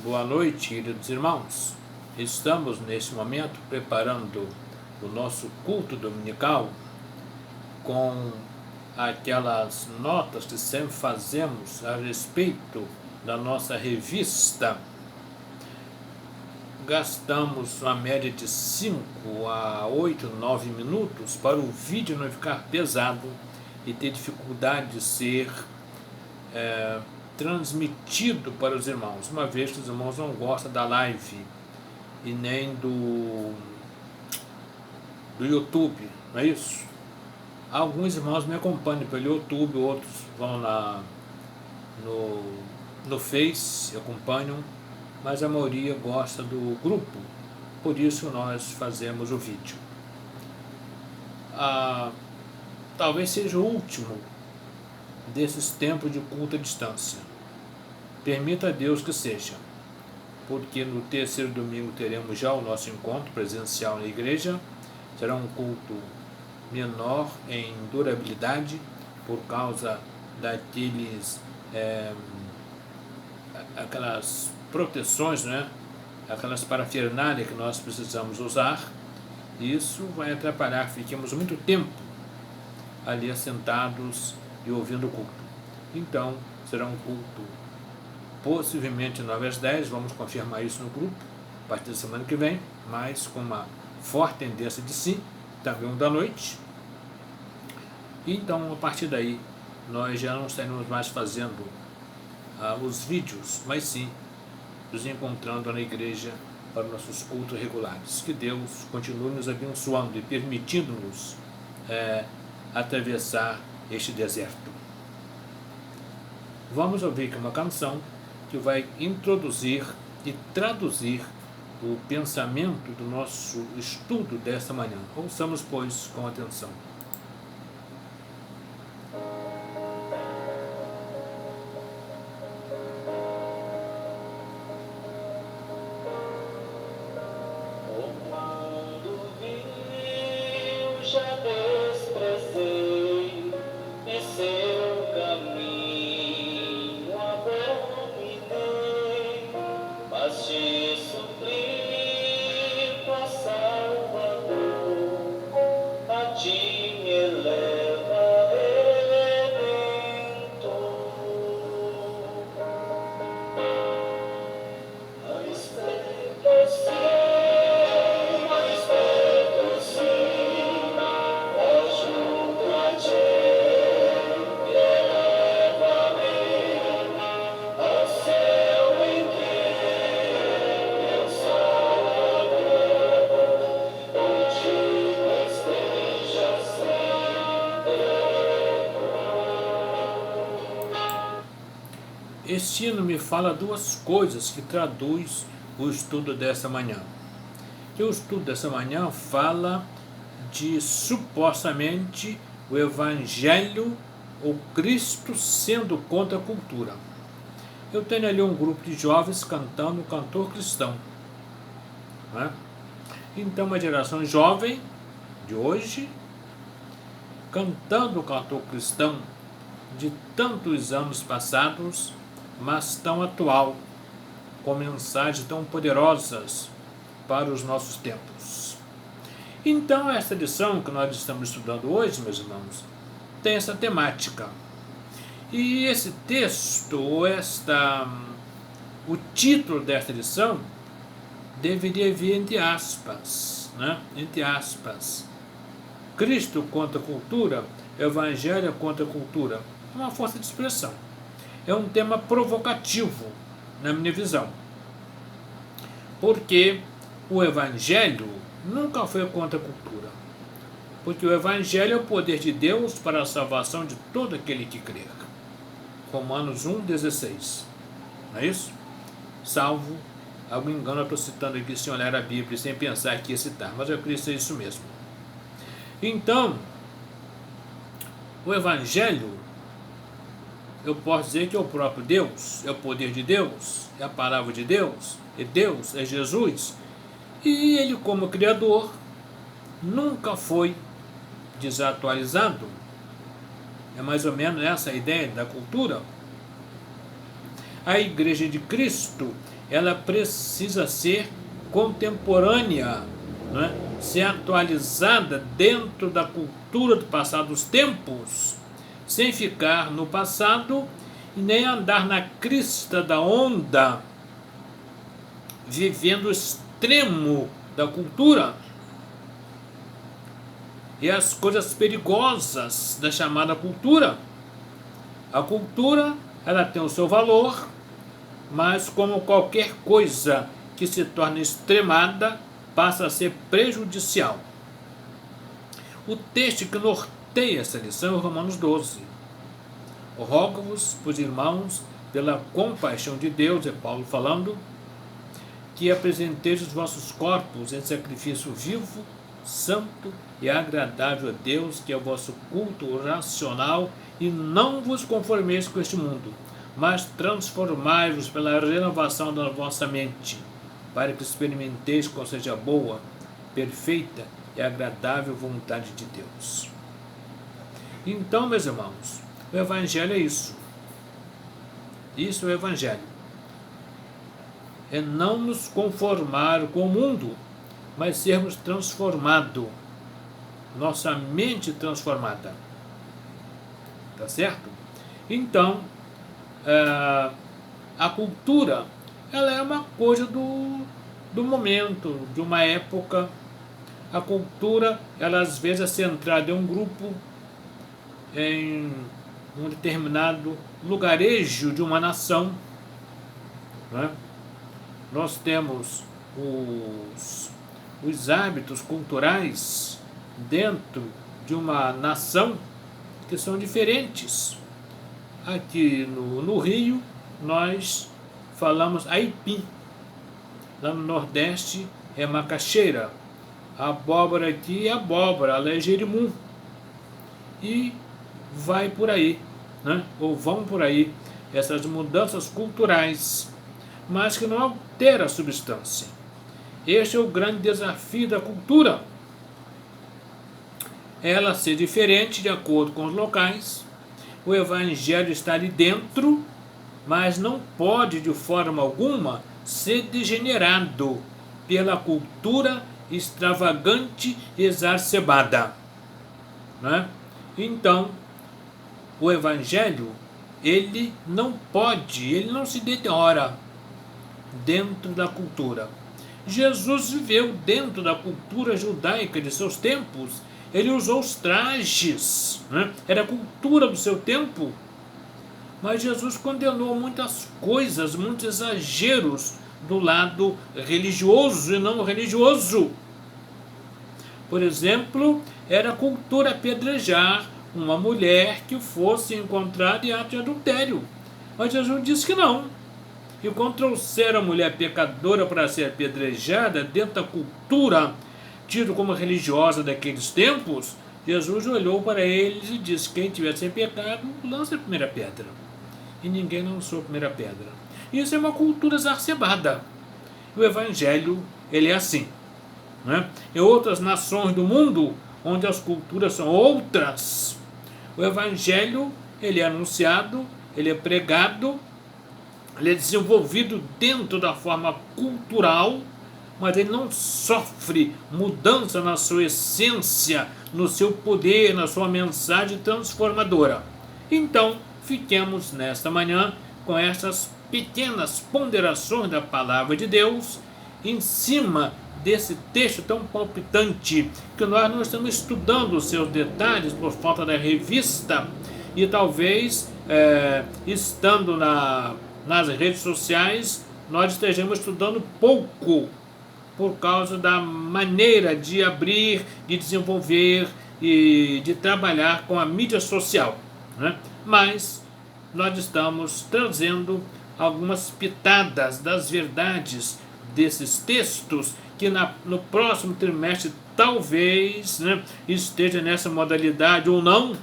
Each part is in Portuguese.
Boa noite, queridos irmãos. Estamos neste momento preparando o nosso culto dominical com aquelas notas que sempre fazemos a respeito da nossa revista. Gastamos uma média de 5 a 8, 9 minutos para o vídeo não ficar pesado e ter dificuldade de ser transmitido para os irmãos, uma vez que os irmãos não gostam da live e nem do YouTube, não é isso? Alguns irmãos me acompanham pelo YouTube, outros vão no Face, acompanham, mas a maioria gosta do grupo, por isso nós fazemos o vídeo. Talvez seja o último desses tempos de culto à distância. Permita a Deus que seja, porque no terceiro domingo teremos já o nosso encontro presencial na igreja. Será um culto menor em durabilidade por causa daqueles aquelas proteções, né? Aquelas parafernália que nós precisamos usar. Isso vai atrapalhar que fiquemos muito tempo ali assentados e ouvindo o culto. Então será um culto possivelmente 9 às 10, vamos confirmar isso no grupo a partir da semana que vem, mas com uma forte tendência de sim, também 1 da noite. Então a partir daí nós já não estaremos mais fazendo os vídeos, mas sim nos encontrando na igreja para nossos cultos regulares. Que Deus continue nos abençoando e permitindo-nos atravessar este deserto. Vamos ouvir uma canção que vai introduzir e traduzir o pensamento do nosso estudo desta manhã. Ouçamos, pois, com atenção. Este hino me fala duas coisas que traduz o estudo dessa manhã. Que o estudo dessa manhã fala de supostamente o Evangelho ou Cristo sendo contra a cultura. Eu tenho ali um grupo de jovens cantando o cantor cristão, né? Então uma geração jovem de hoje cantando o cantor cristão de tantos anos passados, mas tão atual, com mensagens tão poderosas para os nossos tempos. Então, esta lição que nós estamos estudando hoje, meus irmãos, tem essa temática. E esse texto, o título desta lição, deveria vir entre aspas, né? Entre aspas. Cristo contra a cultura, Evangelho contra a cultura. É uma força de expressão. É um tema provocativo, na minha visão. Porque o Evangelho nunca foi contra a cultura. Porque o Evangelho é o poder de Deus para a salvação de todo aquele que crer. Romanos 1,16. Não é isso? Salvo algum engano, eu estou citando aqui sem olhar a Bíblia, sem pensar que ia citar, mas eu creio ser isso mesmo. Então, o Evangelho, eu posso dizer que é o próprio Deus, é o poder de Deus, é a palavra de Deus, é Jesus, e Ele, como Criador, nunca foi desatualizado. É mais ou menos essa a ideia da cultura. a Igreja de Cristo, ela precisa ser contemporânea, né? Ser atualizada dentro da cultura do passado dos tempos, sem ficar no passado e nem andar na crista da onda, vivendo o extremo da cultura e as coisas perigosas da chamada cultura. A cultura, ela tem o seu valor, mas como qualquer coisa que se torna extremada, passa a ser prejudicial. O texto que norteia essa lição é o Romanos 12. Rogo-vos, pois irmãos, pela compaixão de Deus, é Paulo falando, que apresenteis os vossos corpos em sacrifício vivo, santo e agradável a Deus, que é o vosso culto racional, e não vos conformeis com este mundo, mas transformai-vos pela renovação da vossa mente, para que experimenteis qual seja a boa, perfeita e agradável vontade de Deus. Então, meus irmãos, o Evangelho é isso. Isso é o Evangelho. É não nos conformar com o mundo, mas sermos transformados. Nossa mente transformada. Tá certo? Então, a cultura, ela é uma coisa do momento, de uma época. A cultura, ela às vezes é centrada em um grupo, em um determinado lugarejo de uma nação, né? Nós temos os hábitos culturais dentro de uma nação que são diferentes. Aqui no Rio, nós falamos aipim. Lá no Nordeste é macaxeira. A abóbora aqui é abóbora, ela é jerimum. E vai por aí, né? Ou vão por aí essas mudanças culturais, mas que não altera a substância. Este é o grande desafio da cultura. Ela ser diferente de acordo com os locais. O Evangelho está ali dentro, mas não pode de forma alguma ser degenerado pela cultura extravagante e exacerbada, né? Então, o Evangelho, ele não se deteriora dentro da cultura. Jesus viveu dentro da cultura judaica de seus tempos. Ele usou os trajes, né? Era a cultura do seu tempo. Mas Jesus condenou muitas coisas, muitos exageros do lado religioso e não religioso. Por exemplo, era cultura apedrejar uma mulher que fosse encontrada em ato de adultério. Mas Jesus disse que não. E quando trouxeram a mulher pecadora para ser apedrejada dentro da cultura tido como religiosa daqueles tempos, Jesus olhou para eles e disse: quem tiver sem pecado, lance a primeira pedra. E ninguém lançou a primeira pedra. Isso é uma cultura exacerbada. O Evangelho, ele é assim, né? Em outras nações do mundo, onde as culturas são outras, o Evangelho, ele é anunciado, ele é pregado, ele é desenvolvido dentro da forma cultural, mas ele não sofre mudança na sua essência, no seu poder, na sua mensagem transformadora. Então, fiquemos nesta manhã com essas pequenas ponderações da palavra de Deus em cima desse texto tão palpitante, que nós não estamos estudando os seus detalhes por falta da revista, e talvez, estando nas redes sociais, nós estejamos estudando pouco, por causa da maneira de abrir, de desenvolver e de trabalhar com a mídia social, né? Mas nós estamos trazendo algumas pitadas das verdades desses textos, que no próximo trimestre talvez, né, esteja nessa modalidade ou não,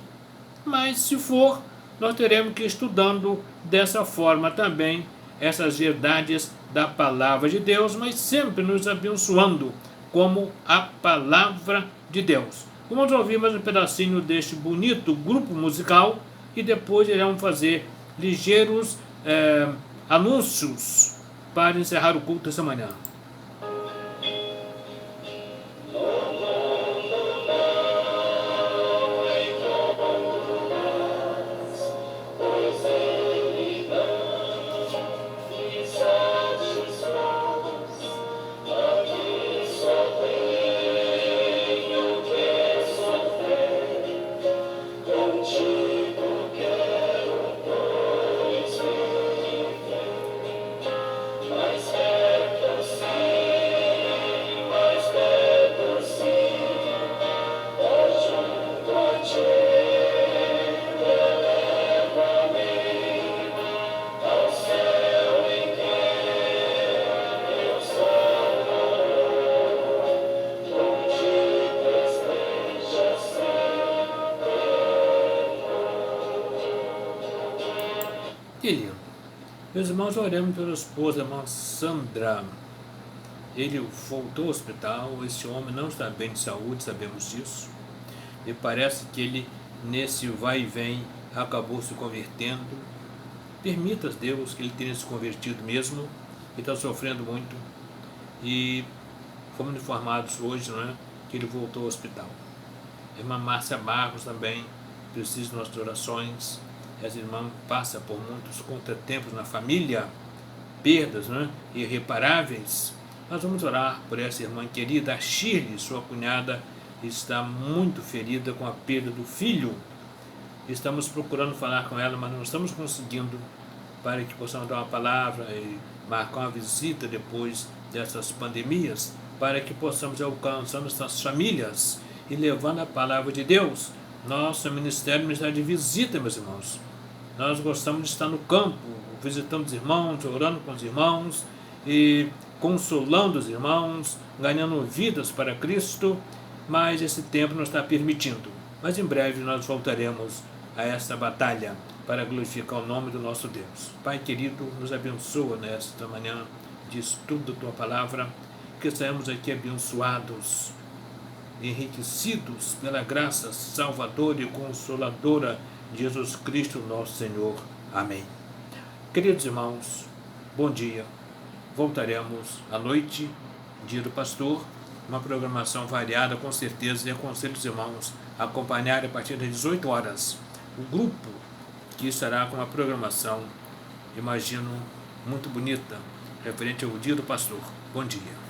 mas se for, nós teremos que ir estudando dessa forma também essas verdades da palavra de Deus, mas sempre nos abençoando como a palavra de Deus. Vamos ouvir mais um pedacinho deste bonito grupo musical e depois iremos fazer ligeiros Anúncios para encerrar o culto esta manhã. Que lindo. Meus irmãos, oremos pela esposa, irmã Sandra. Ele voltou ao hospital, esse homem não está bem de saúde, sabemos disso. E parece que ele, nesse vai e vem, acabou se convertendo. Permita, Deus, que ele tenha se convertido mesmo, e está sofrendo muito. E fomos informados hoje, não é, que ele voltou ao hospital. A irmã Márcia Barros também precisa de nossas orações. Essa irmã passa por muitos contratempos na família, perdas, né, irreparáveis. Nós vamos orar por essa irmã querida, a Shirley, sua cunhada, está muito ferida com a perda do filho. Estamos procurando falar com ela, mas não estamos conseguindo, para que possamos dar uma palavra e marcar uma visita depois dessas pandemias, para que possamos alcançar nossas famílias e levando a palavra de Deus. Nosso ministério de visita, meus irmãos. Nós gostamos de estar no campo, visitando os irmãos, orando com os irmãos e consolando os irmãos, ganhando vidas para Cristo, mas esse tempo não está permitindo. Mas em breve nós voltaremos a essa batalha para glorificar o nome do nosso Deus. Pai querido, nos abençoa nesta manhã de estudo da Tua Palavra, que saímos aqui abençoados, enriquecidos pela graça salvadora e consoladora de Jesus Cristo, nosso Senhor. Amém. Queridos irmãos, bom dia. Voltaremos à noite, dia do pastor, uma programação variada com certeza, e aconselho os irmãos a acompanhar a partir das 18 horas o grupo que estará com uma programação, imagino, muito bonita, referente ao dia do pastor. Bom dia.